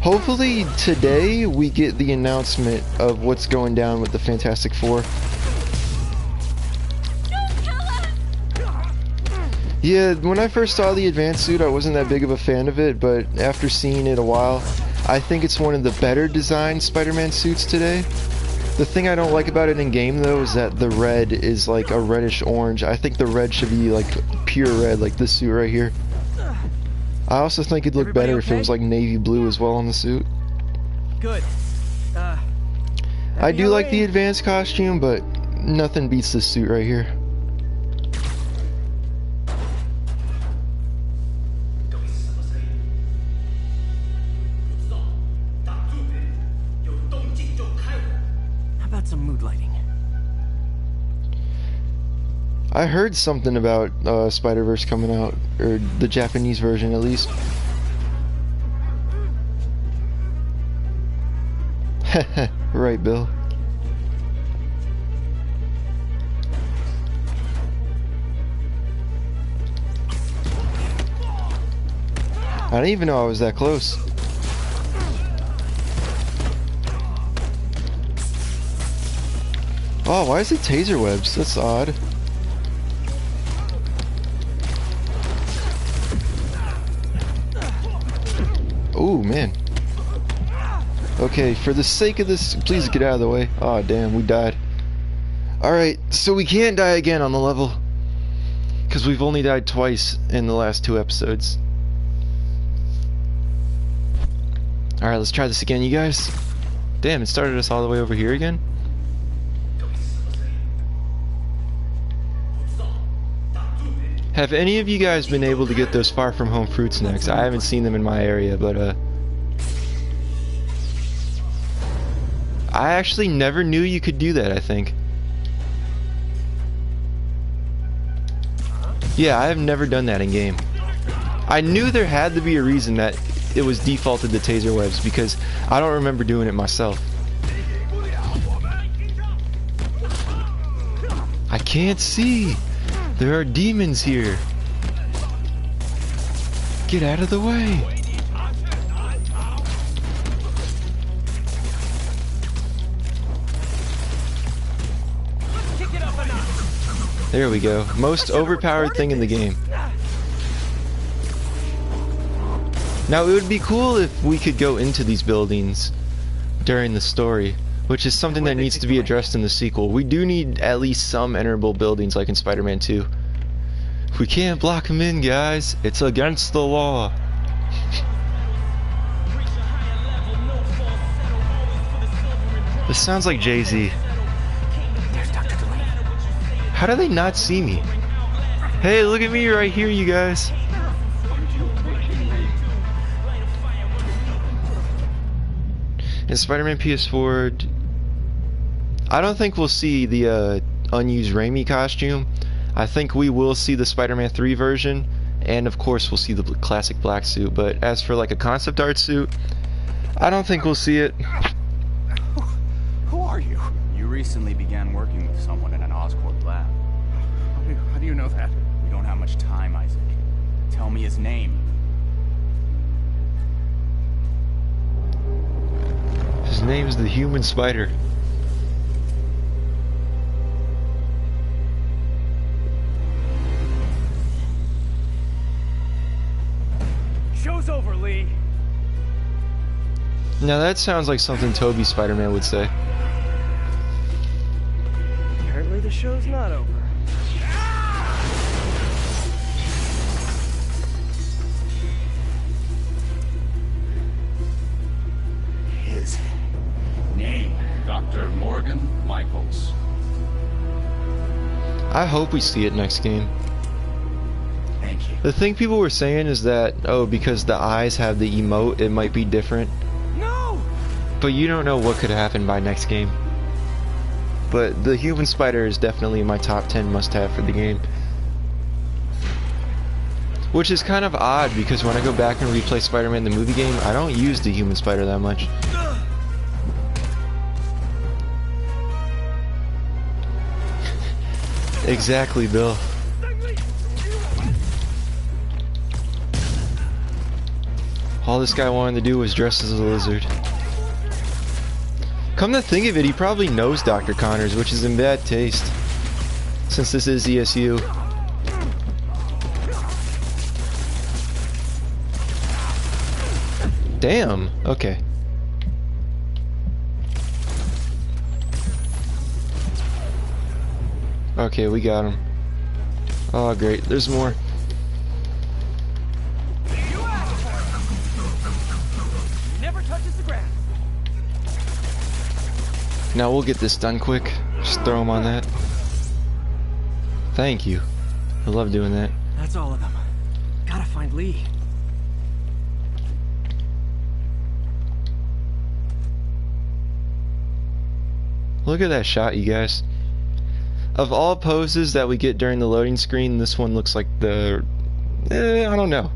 Hopefully today we get the announcement of what's going down with the Fantastic Four. Yeah, when I first saw the advanced suit I wasn't that big of a fan of it, but after seeing it a while, I think it's one of the better designed Spider-Man suits today. The thing I don't like about it in game though is that the red is like a reddish orange. I think the red should be like pure red, like this suit right here. I also think it'd look better if it was like navy blue as well on the suit. Good. I do like the advanced costume, but nothing beats this suit right here. How about some mood lighting? I heard something about Spider-Verse coming out, or the Japanese version at least. Right, Bill. I didn't even know I was that close. Oh, why is it taser webs? That's odd. Oh man. Okay, for the sake of this, please get out of the way. Oh damn, we died. Alright, so we can't die again on the level, because we've only died twice in the last 2 episodes. Alright, let's try this again, you guys. Damn, it started us all the way over here again. Have any of you guys been able to get those Far From Home fruit snacks? I haven't seen them in my area, but I actually never knew you could do that, I think. Yeah, I have never done that in game. I knew there had to be a reason that it was defaulted to taser webs, because I don't remember doing it myself. I can't see! There are demons here! Get out of the way! There we go. Most overpowered thing in the game. Now, it would be cool if we could go into these buildings during the story, which is something that needs to be addressed in the sequel. We do need at least some enterable buildings like in Spider-Man 2. We can't block them in, guys. It's against the law. This sounds like Jay-Z. How do they not see me? Hey, look at me right here, you guys. In Spider-Man PS4, I don't think we'll see the unused Raimi costume. I think we will see the Spider-Man 3 version, and of course we'll see the classic black suit. But as for like a concept art suit, I don't think we'll see it. Who are you? You recently began working with someone in an Oscorp lab. How do you know that? We don't have much time, Isaac. Tell me his name. His name's the Human Spider. Show's over, Lee. Now that sounds like something Toby Spider-Man would say. Apparently the show's not over. His name, Dr. Morgan Michaels. I hope we see it next game. Thank you. The thing people were saying is that, oh, because the eyes have the emote, it might be different. No! But you don't know what could happen by next game. But the Human Spider is definitely in my top 10 must-have for the game. Which is kind of odd, because when I go back and replay Spider-Man the movie game, I don't use the Human Spider that much. Exactly, Bill. All this guy wanted to do was dress as a lizard. Come to think of it, he probably knows Dr. Connors, which is in bad taste, since this is ESU. Damn, okay. Okay, we got him. Oh, great, there's more. Now we'll get this done quick. Just throw him on that. Thank you. I love doing that. That's all of them. Gotta find Lee. Look at that shot, you guys. Of all poses that we get during the loading screen, this one looks like the... I don't know.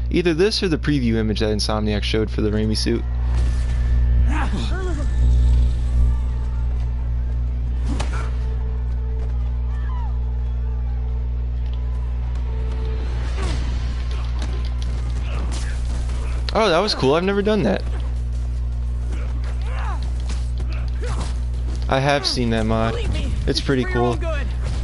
Either this or the preview image that Insomniac showed for the Raimi suit. Oh, that was cool. I've never done that. I have seen that mod. It's pretty cool.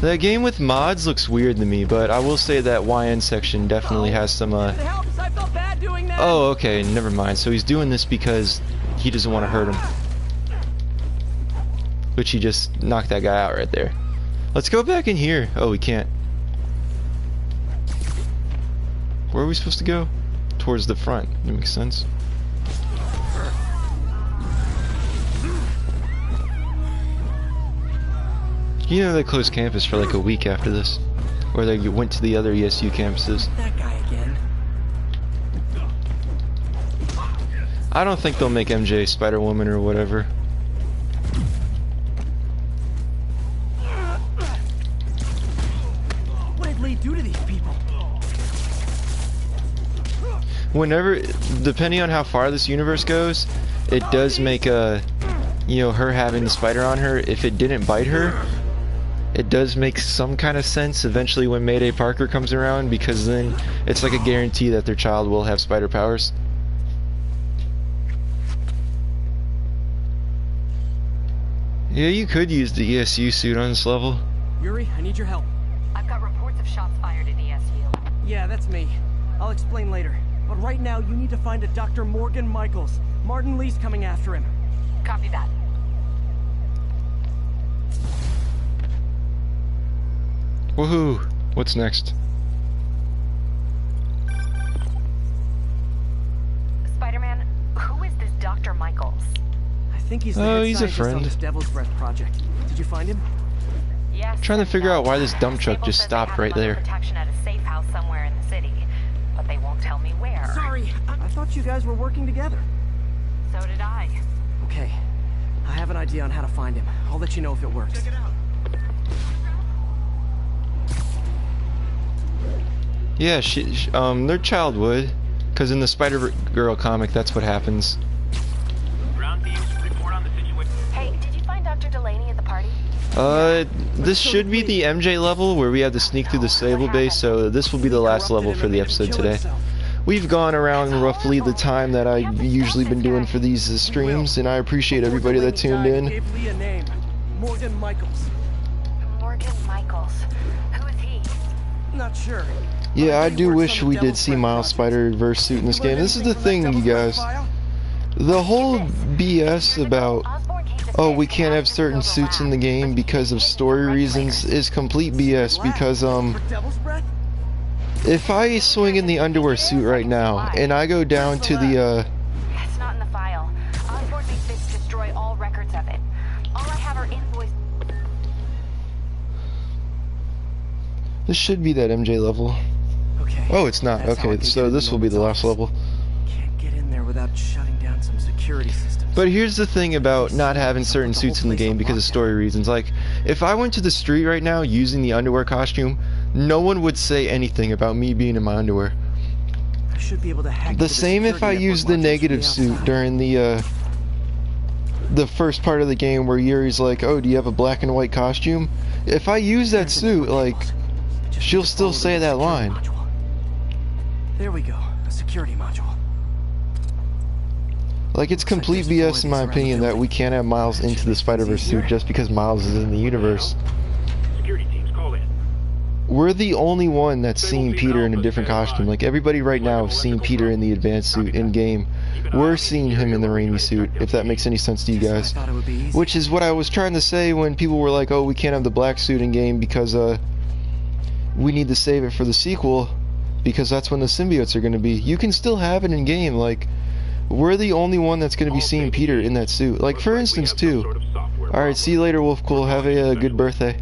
The game with mods looks weird to me, but I will say that YN section definitely has some, Oh, okay, never mind. So he's doing this because he doesn't want to hurt him. Which he just knocked that guy out right there. Let's go back in here. Oh, we can't. Where are we supposed to go? Towards the front. That makes sense. You know they closed campus for like a week after this. Or they went to the other ESU campuses. That guy again. I don't think they'll make MJ Spider-Woman or whatever. What did Lee do to these people? Whenever, depending on how far this universe goes, it does make a, you know, her having the spider on her, if it didn't bite her, it does make some kind of sense eventually when Mayday Parker comes around, because then it's like a guarantee that their child will have spider powers. Yeah, you could use the ESU suit on this level. Yuri, I need your help. I've got reports of shots fired at ESU. Yeah, that's me. I'll explain later. But right now, you need to find a Dr. Morgan Michaels. Martin Lee's coming after him. Copy that. Woohoo! What's next? Spider-Man, who is this Dr. Michaels? I think he's the head he's a scientist on friend. this Devil's Breath project. Did you find him? Yes. Trying to figure out why this dump truck Sable just says stopped they right have him under there. protection at a safe house somewhere in the city, but they won't tell me where. Sorry, I thought you guys were working together. So did I. Okay, I have an idea on how to find him. I'll let you know if it works. Check it out. Yeah, they're child would, because in the Spider-Girl comic, that's what happens. Hey, did you find Dr. Delaney at the party? This should be the MJ level where we have to sneak through the stable base, so this will be the last level for the episode today. We've gone around roughly the time that I've usually been doing for these streams, and I appreciate everybody that tuned in. Morgan Michaels. Morgan Michaels. Who is he? Not sure. Yeah, I do wish we did see Miles Spider-Verse suit in this game. This is the thing, you guys. The whole BS about, oh, we can't have certain suits in the game because of story reasons is complete BS, because, if I swing in the underwear suit right now, and I go down to the, It's not in the file. Oscorp needs to destroy all records of it. All I have are invoices. this should be that MJ level. Okay. Oh, it's not. Okay, so this will be the last level. Can't get in there without shutting down some security systems. But here's the thing about not having certain suits in the game because of story reasons. Like, if I went to the street right now using the underwear costume, no one would say anything about me being in my underwear. I should be able to hack the same if I used the negative suit during the first part of the game where Yuri's like, oh, do you have a black and white costume? If I use that suit, like, she'll still say that line. There we go, a security module. Like, it's complete BS in my opinion that we can't have Miles into the Spider-Verse suit just because Miles is in the universe. Security teams, call in. We're the only one that's seen Peter in a different costume. Like, everybody right now has seen Peter in the advanced suit in-game. We're seeing him in the Raimi suit, if that makes any sense to you guys. Which is what I was trying to say when people were like, oh, we can't have the black suit in-game because, we need to save it for the sequel, because that's when the symbiotes are going to be. You can still have it in-game, like, we're the only one that's going to be seeing Peter in that suit. Like, for instance, too. Alright, see you later, Wolf Cool. Have a good birthday.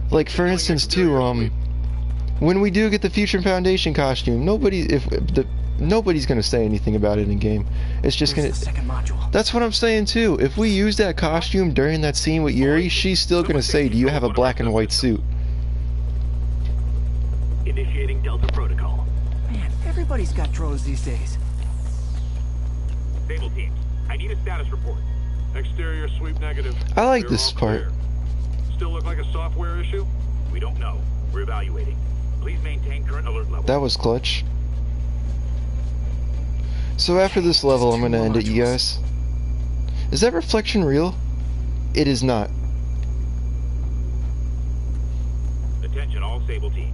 Like, for instance, too, when we do get the Future Foundation costume, nobody's going to say anything about it in-game. It's just going to... That's what I'm saying, too. If we use that costume during that scene with Yuri, she's still going to say, do you have a black and white suit? Initiating Delta Protocol. Man, everybody's got drones these days. Stable teams, I need a status report. Exterior sweep negative. I like this part. Still look like a software issue? We don't know. We're evaluating. Please maintain current alert level. That was clutch. So after this level, I'm gonna end it, you guys. Is that reflection real? It is not. Attention all Sable teams.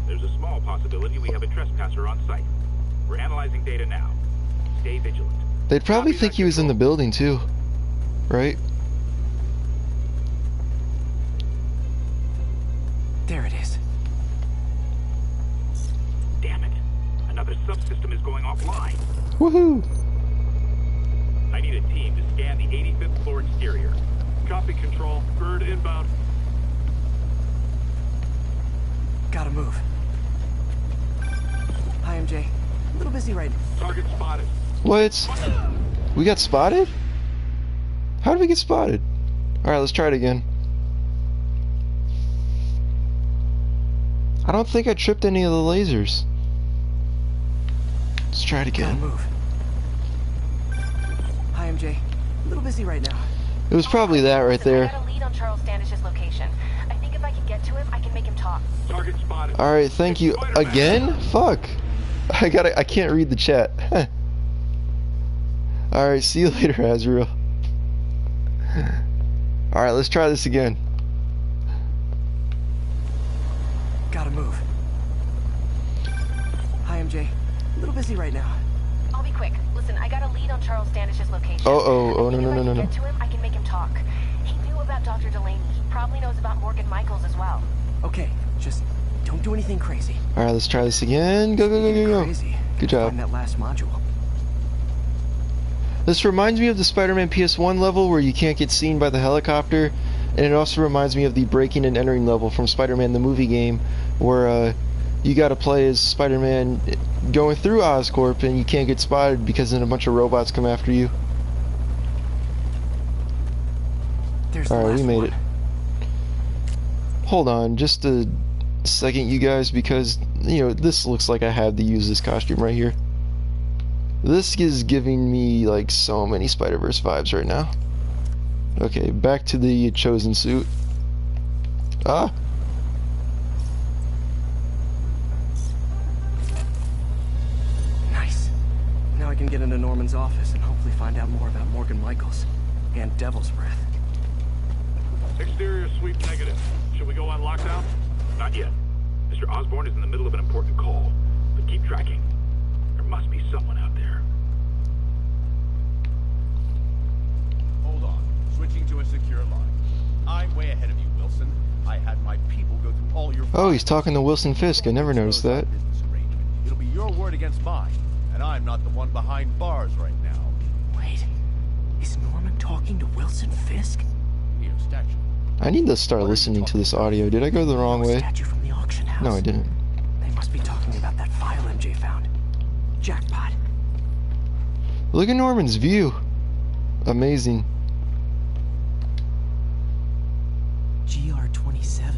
There's a small possibility we have a trespasser on site. We're analyzing data now. Stay vigilant. They'd probably think he was in the building too, right? There it is. Damn it. Another subsystem is going offline. Woohoo! I need a team to scan the 85th floor exterior. Copy control. Bird inbound. Gotta move. Hi, MJ. A little busy right now. Target spotted. What? We got spotted? How did we get spotted? Alright, let's try it again. I don't think I tripped any of the lasers. Let's try it again. Gotta move. Hi, MJ. A little busy right now. It was probably that right there. I got a lead on Charles Standish's location. I think if I can get to him, I can make him talk. Target spotted. Alright, thank you. Again? Fuck. I can't read the chat. Alright, see you later, Azrael. Alright, let's try this again. Gotta move. Hi, MJ. A little busy right now. I'll be quick. Listen, I got a lead on Charles Standish's location. Oh, no. If I can get to him, I can make him talk. He knew about Dr. Delaney. He probably knows about Morgan Michaels as well. Okay, just don't do anything crazy. Alright, let's try this again. Go. Good job. Find that last module. This reminds me of the Spider-Man PS1 level where you can't get seen by the helicopter, and it also reminds me of the breaking and entering level from Spider-Man the movie game where you gotta play as Spider-Man going through Oscorp and you can't get spotted because then a bunch of robots come after you. There's the Alright, we last made one. it. Hold on, just a second, you guys, because, you know, this looks like I have to use this costume right here. This is giving me, like, so many Spider-Verse vibes right now. Okay, back to the chosen suit. Ah! Nice. Now I can get into Norman's office and hopefully find out more about Morgan Michaels and Devil's Breath. Exterior sweep negative. Should we go on lockdown? Not yet. Mr. Osborn is in the middle of an important call, but keep tracking. There must be someone out there. Hold on. Switching to a secure line. I'm way ahead of you, Wilson. I had my people go through all your... Oh, he's talking to Wilson Fisk. I never noticed that. It'll be your word against mine, and I'm not the one behind bars right now. Wait, is Norman talking to Wilson Fisk? Here, statue. I need to start listening to this audio. Did I go the wrong way? Statue from the auction house. No, I didn't. They must be talking about that file MJ found. Jackpot. Look at Norman's view. Amazing. GR27.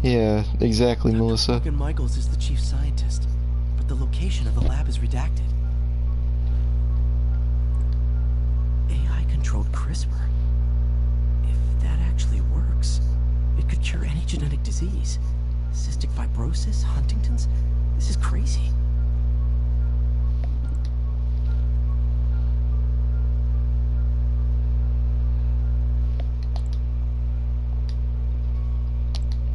Yeah, exactly, Melissa. Morgan Michaels is the chief scientist, but the location of the lab is redacted. AI-controlled CRISPR. If that actually works, it could cure any genetic disease. Cystic fibrosis, Huntington's. This is crazy.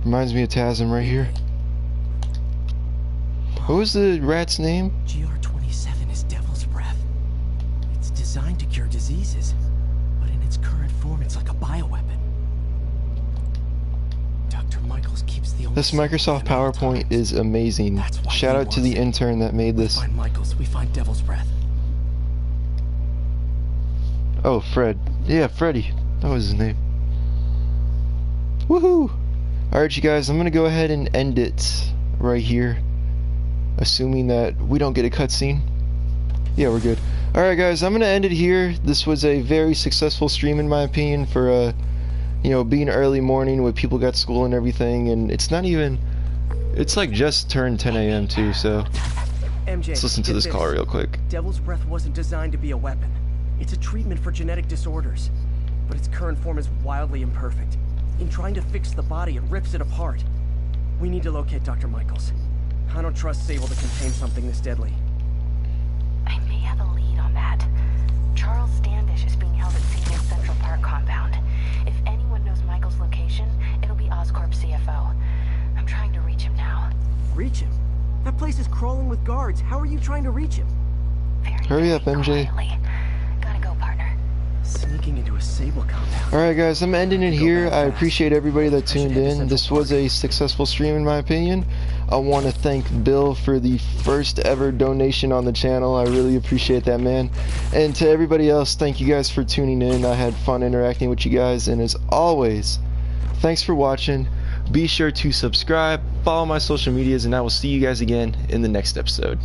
Reminds me of Tasm right here. What was the rat's name? GR27 is Devil's Breath. It's designed to cure diseases, but in its current form, it's like a bioweapon. Dr. Michaels keeps the only... This Microsoft PowerPoint is amazing. Shout out to the intern that made this. We find Michaels, we find Devil's Breath. Oh, Fred. Yeah, Freddy. That was his name. Woohoo! Alright, you guys, I'm gonna go ahead and end it right here. Assuming that we don't get a cutscene. Yeah, we're good. Alright, guys, I'm gonna end it here. This was a very successful stream, in my opinion, for, you know, being early morning when people got school and everything. And it's not even... It's like just turned 10 a.m. too, so... MJ, let's listen to this call real quick. Devil's Breath wasn't designed to be a weapon. It's a treatment for genetic disorders. But its current form is wildly imperfect. In trying to fix the body, it rips it apart. We need to locate Dr. Michaels. I don't trust Sable to contain something this deadly. I may have a lead on that. Charles Standish is being held at Senior Central Park compound. If anyone knows Michael's location, it'll be Oscorp CFO. I'm trying to reach him now. Reach him? That place is crawling with guards. How are you trying to reach him? Hurry up, MJ. Gotta go, partner. Sneaking into a Sable compound. Alright, guys, I'm ending it here. I appreciate everybody that tuned in. This was a successful stream, in my opinion. I want to thank Bill for the first ever donation on the channel. I really appreciate that, man. And to everybody else, thank you guys for tuning in. I had fun interacting with you guys. And as always, thanks for watching. Be sure to subscribe, follow my social medias, and I will see you guys again in the next episode.